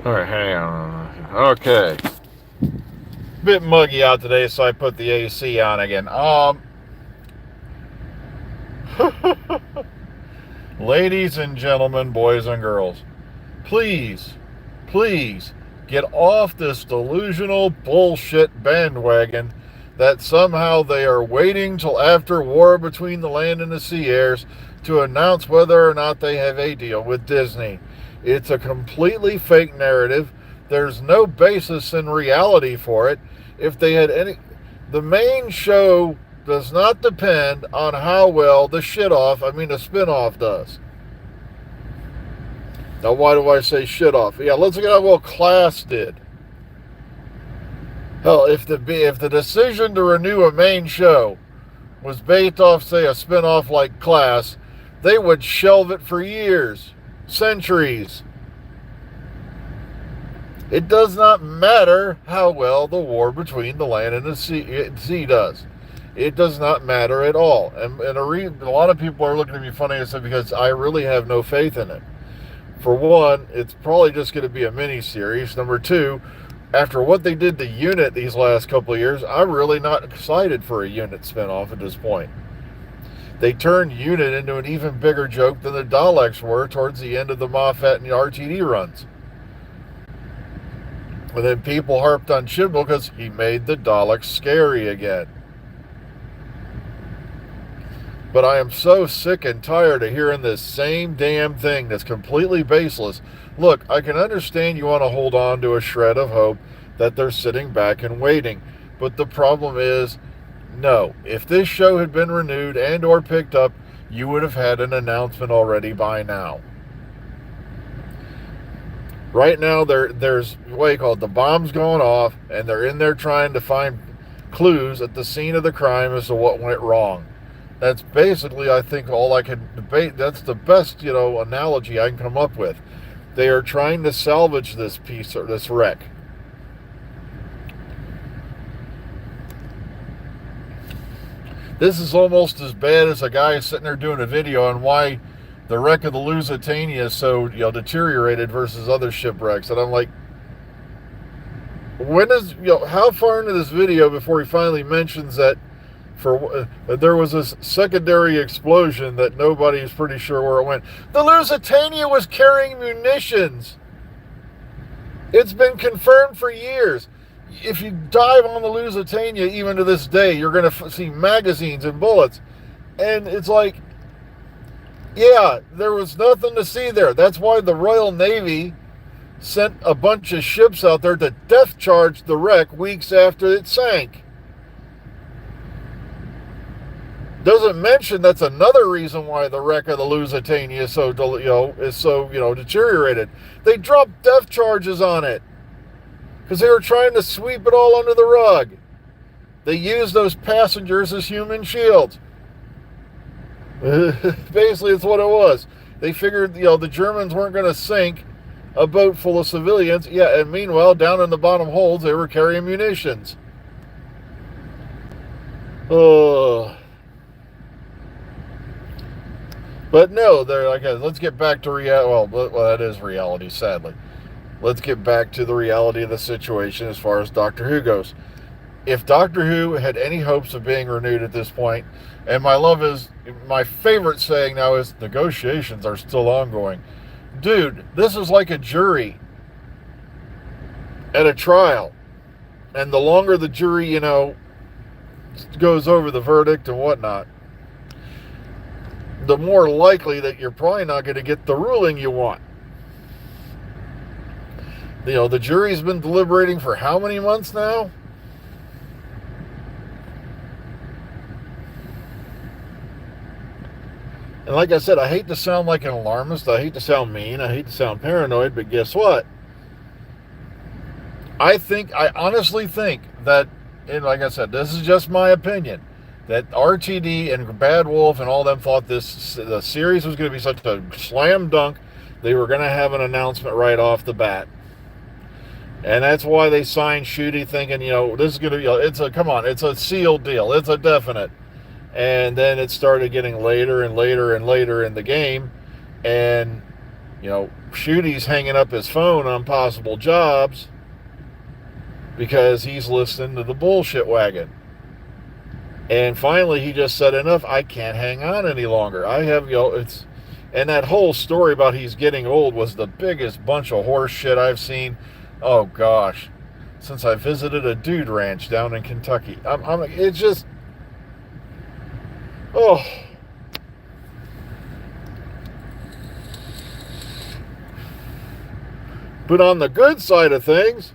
All right, hang on. Okay. Bit muggy out today, so I put the AC on again. Ladies and gentlemen, boys and girls, please, please get off this delusional bullshit bandwagon that somehow they are waiting till after war between the land and the sea airs to announce whether or not they have a deal with Disney. It's a completely fake narrative. There's no basis in reality for it. If they had any, the main show does not depend on how well the spin-off does. Now, why do I say shit off? Yeah, let's look at how well Class did. Hell, if the decision to renew a main show was based off, say, a spin-off like Class, they would shelve it for years, centuries. It does not matter how well the war between the land and the sea does. It does not matter at all. And a lot of people are looking at me funny and stuff because I really have no faith in it. For one, it's probably just going to be a mini-series. Number two, after what they did to Unit these last couple of years, I'm really not excited for a Unit spinoff at this point. They turned Unit into an even bigger joke than the Daleks were towards the end of the Moffat and the RTD runs. And then people harped on Chibnall because he made the Daleks scary again. But I am so sick and tired of hearing this same damn thing that's completely baseless. Look, I can understand you want to hold on to a shred of hope that they're sitting back and waiting. But the problem is, no. If this show had been renewed and or picked up, you would have had an announcement already by now. Right now, there's what you call it, the bomb's going off, and they're in there trying to find clues at the scene of the crime as to what went wrong. That's basically, I think, all I can debate. That's the best, analogy I can come up with. They are trying to salvage this piece or this wreck. This is almost as bad as a guy sitting there doing a video on why the wreck of the Lusitania is so deteriorated versus other shipwrecks. And I'm like, how far into this video before he finally mentions that there was a secondary explosion that nobody's pretty sure where it went. The Lusitania was carrying munitions. It's been confirmed for years. If you dive on the Lusitania, even to this day, you're going to see magazines and bullets. And it's like, yeah, there was nothing to see there. That's why the Royal Navy sent a bunch of ships out there to depth charge the wreck weeks after it sank. Doesn't mention that's another reason why the wreck of the Lusitania is so deteriorated. They dropped depth charges on it because they were trying to sweep it all under the rug. They used those passengers as human shields. Basically, it's what it was. They figured, the Germans weren't going to sink a boat full of civilians. Yeah, and meanwhile, down in the bottom holds, they were carrying munitions. Oh. But no, they're like, let's get back to reality. Well, that is reality, sadly. Let's get back to the reality of the situation as far as Doctor Who goes. If Doctor Who had any hopes of being renewed at this point, and my favorite saying now is negotiations are still ongoing. Dude, this is like a jury at a trial. And the longer the jury, goes over the verdict and whatnot, the more likely that you're probably not going to get the ruling you want. The jury's been deliberating for how many months now? And like I said, I hate to sound like an alarmist. I hate to sound mean. I hate to sound paranoid. But guess what? I honestly think that, and like I said, this is just my opinion, that RTD and Bad Wolf and all them thought the series was going to be such a slam dunk, they were going to have an announcement right off the bat. And that's why they signed Shooty thinking, this is going to be, it's a sealed deal. It's a definite. And then it started getting later and later and later in the game. And, Shooty's hanging up his phone on possible jobs because he's listening to the bullshit wagon. And finally, he just said, enough, I can't hang on any longer. I have, it's... And that whole story about he's getting old was the biggest bunch of horse shit I've seen. Oh, gosh. Since I visited a dude ranch down in Kentucky. It's just... Oh... But on the good side of things,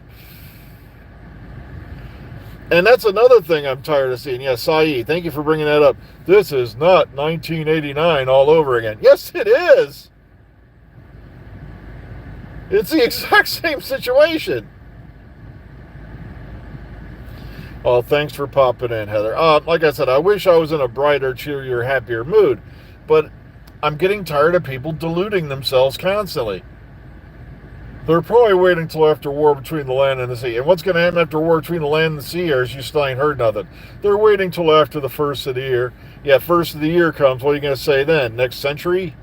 and that's another thing I'm tired of seeing. Yeah, Saeed, thank you for bringing that up. This is not 1989 all over again. Yes, it is. It's the exact same situation. Well, thanks for popping in, Heather. Like I said, I wish I was in a brighter, cheerier, happier mood, but I'm getting tired of people deluding themselves constantly. They're probably waiting until after war between the land and the sea. And what's going to happen after war between the land and the sea is you still ain't heard nothing. They're waiting till after the first of the year. Yeah, first of the year comes. What are you going to say then? Next century?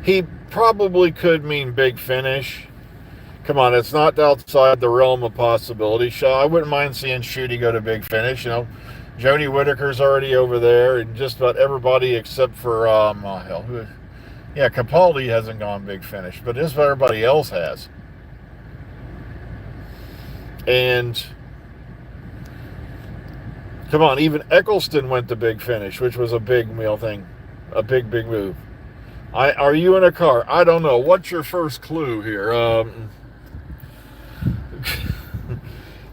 He probably could mean Big Finish. Come on, it's not outside the realm of possibility. I wouldn't mind seeing Shooty go to Big Finish. You know, Joni Whittaker's already over there, and just about everybody except for Capaldi hasn't gone Big Finish, but just about everybody else has. And come on, even Eccleston went to Big Finish, which was a big meal thing, a big move. Are you in a car? I don't know. What's your first clue here?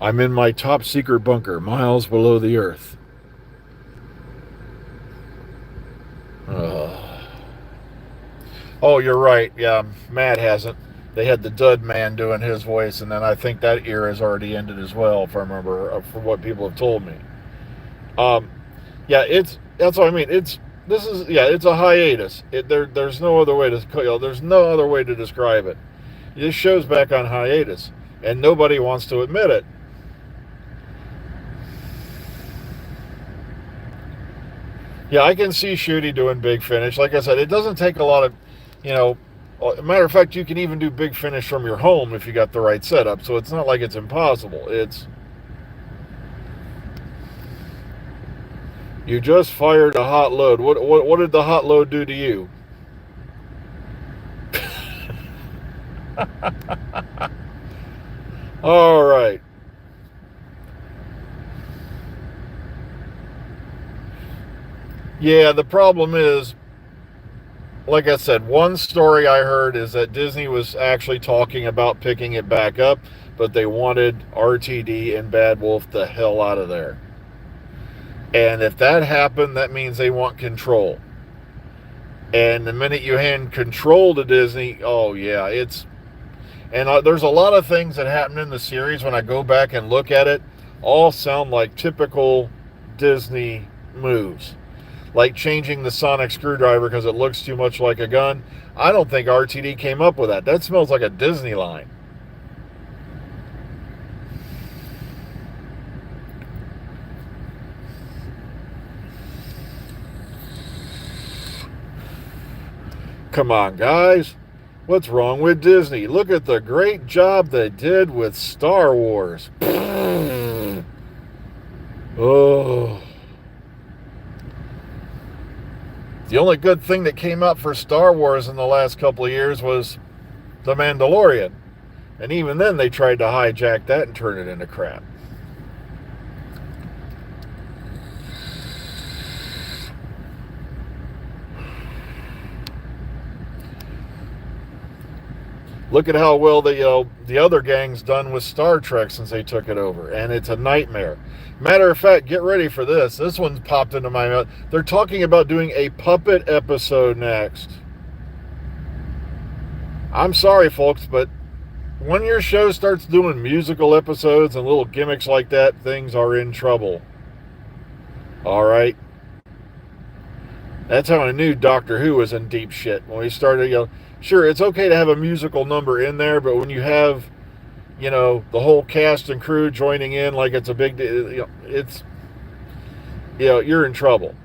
I'm in my top secret bunker, miles below the earth. Oh, you're right. Yeah, Matt hasn't. They had the Dud Man doing his voice, and then I think that era has already ended as well, if I remember, from what people have told me. That's what I mean. It's a hiatus. There's no other way to describe it. This show's back on hiatus, and nobody wants to admit it. Yeah, I can see Shooty doing Big Finish. Like I said, it doesn't take a lot of, matter of fact, you can even do Big Finish from your home if you got the right setup. So it's not like it's impossible. You just fired a hot load. What did the hot load do to you? All right. Yeah, the problem is, like I said, one story I heard is that Disney was actually talking about picking it back up, but they wanted RTD and Bad Wolf the hell out of there. And if that happened, that means they want control. And the minute you hand control to Disney, oh yeah, there's a lot of things that happen in the series when I go back and look at it, all sound like typical Disney moves. Like changing the sonic screwdriver because it looks too much like a gun. I don't think RTD came up with that. That smells like a Disney line. Come on, guys. What's wrong with Disney? Look at the great job they did with Star Wars. Oh. The only good thing that came out for Star Wars in the last couple of years was The Mandalorian. And even then they tried to hijack that and turn it into crap. Look at how well the other gang's done with Star Trek since they took it over. And it's a nightmare. Matter of fact, get ready for this. This one's popped into my mouth. They're talking about doing a puppet episode next. I'm sorry, folks, but when your show starts doing musical episodes and little gimmicks like that, things are in trouble. All right? That's how I knew Doctor Who was in deep shit. When we started, sure, it's okay to have a musical number in there, but when you have, the whole cast and crew joining in like it's a big deal. You're in trouble.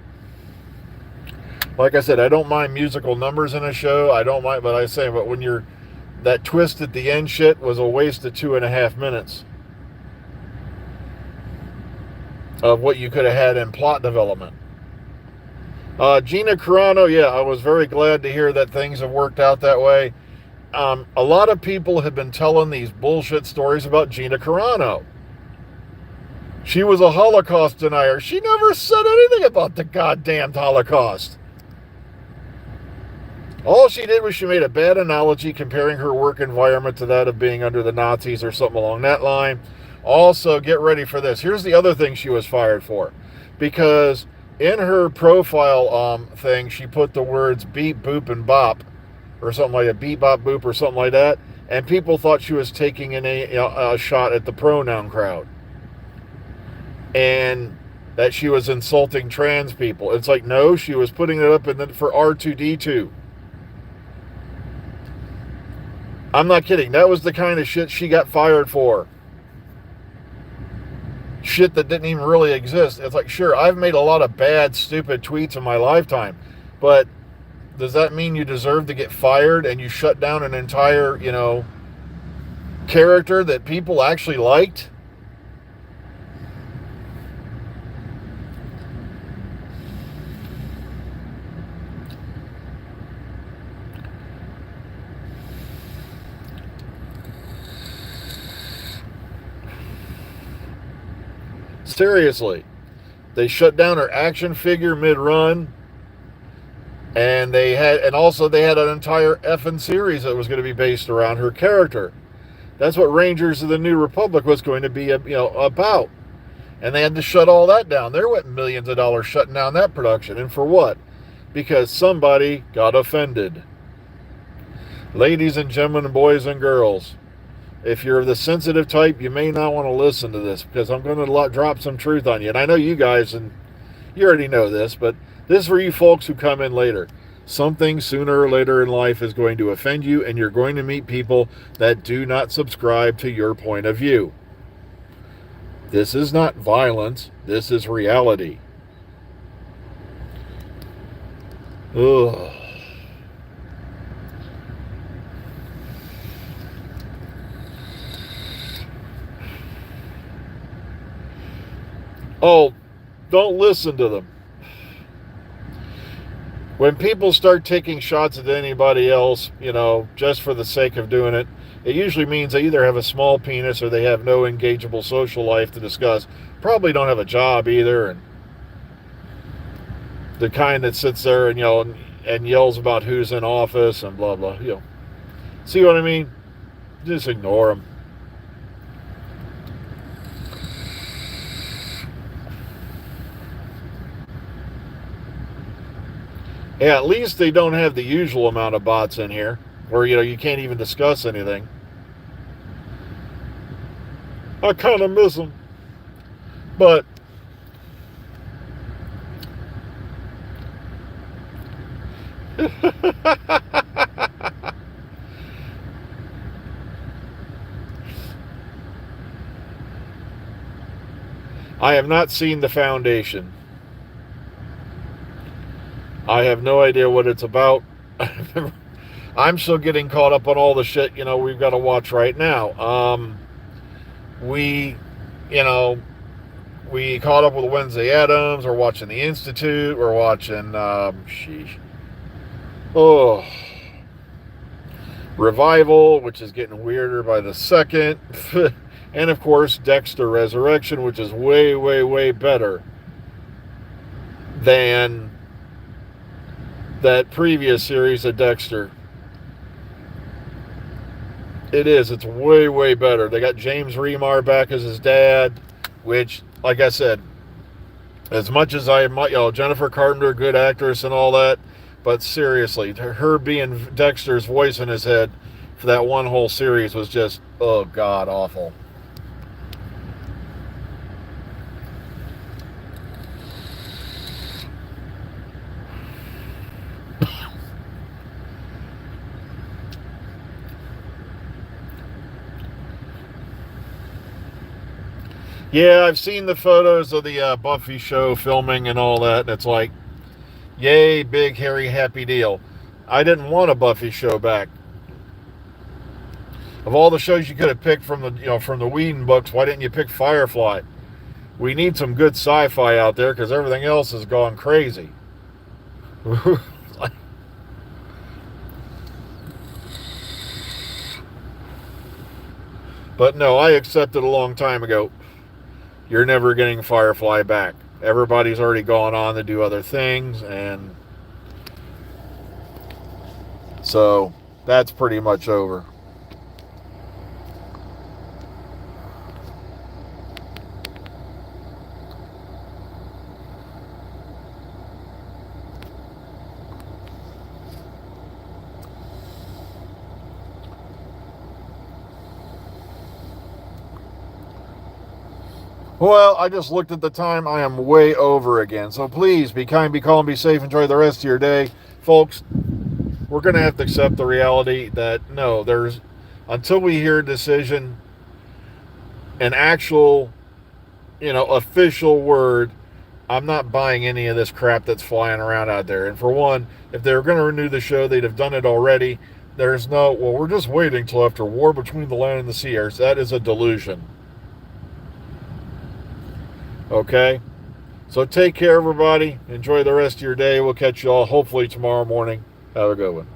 Like I said, I don't mind musical numbers in a show. I don't mind, but when that twist at the end shit was a waste of 2.5 minutes of what you could have had in plot development. Gina Carano, yeah, I was very glad to hear that things have worked out that way. A lot of people have been telling these bullshit stories about Gina Carano. She was a Holocaust denier. She never said anything about the goddamn Holocaust. All she did was she made a bad analogy comparing her work environment to that of being under the Nazis or something along that line. Also, get ready for this. Here's the other thing she was fired for. Because in her profile thing, she put the words beep, boop, and bop, or something like that, beep, bop, boop, or something like that. And people thought she was taking a shot at the pronoun crowd. And that she was insulting trans people. It's like, no, she was putting it up for R2D2. I'm not kidding. That was the kind of shit she got fired for. Shit that didn't even really exist. It's like, sure, I've made a lot of bad, stupid tweets in my lifetime, but does that mean you deserve to get fired and you shut down an entire, character that people actually liked? Seriously. They shut down her action figure mid-run. And they had an entire effing series that was going to be based around her character. That's what Rangers of the New Republic was going to be, about. And they had to shut all that down. There went millions of dollars shutting down that production. And for what? Because somebody got offended. Ladies and gentlemen, boys and girls, if you're the sensitive type, you may not want to listen to this because I'm going to drop some truth on you. And I know you guys, and you already know this, but this is for you folks who come in later. Something sooner or later in life is going to offend you, and you're going to meet people that do not subscribe to your point of view. This is not violence. This is reality. Ugh. Oh, don't listen to them. When people start taking shots at anybody else, just for the sake of doing it, it usually means they either have a small penis or they have no engageable social life to discuss. Probably don't have a job either, and the kind that sits there and yells about who's in office and blah blah. See what I mean? Just ignore them. Yeah, at least they don't have the usual amount of bots in here where, you can't even discuss anything. I kind of miss them. But I have not seen The Foundation. I have no idea what it's about. I'm still getting caught up on all the shit, we've got to watch right now. We caught up with Wednesday Addams. We're watching The Institute. We're watching, Revival, which is getting weirder by the second. And, of course, Dexter Resurrection, which is way, way, way better than that previous series of Dexter. It is. It's way, way better. They got James Remar back as his dad, which, like I said, as much as I might, Jennifer Carpenter, good actress and all that, but seriously, her being Dexter's voice in his head for that one whole series was just, oh, God, awful. Yeah, I've seen the photos of the Buffy show filming and all that, and it's like, yay, big, hairy, happy deal. I didn't want a Buffy show back. Of all the shows you could have picked from the Whedon books, why didn't you pick Firefly? We need some good sci-fi out there because everything else has gone crazy. But no, I accepted a long time ago. You're never getting Firefly back. Everybody's already gone on to do other things, and so that's pretty much over. Well, I just looked at the time. I am way over again. So please be kind, be calm, be safe. Enjoy the rest of your day. Folks, we're going to have to accept the reality that no, until we hear a decision, an actual, official word, I'm not buying any of this crap that's flying around out there. And for one, if they were going to renew the show, they'd have done it already. There's no, well, we're just waiting till after war between the land and the sea airs. That is a delusion. Okay? So take care, everybody. Enjoy the rest of your day. We'll catch you all hopefully tomorrow morning. Have a good one.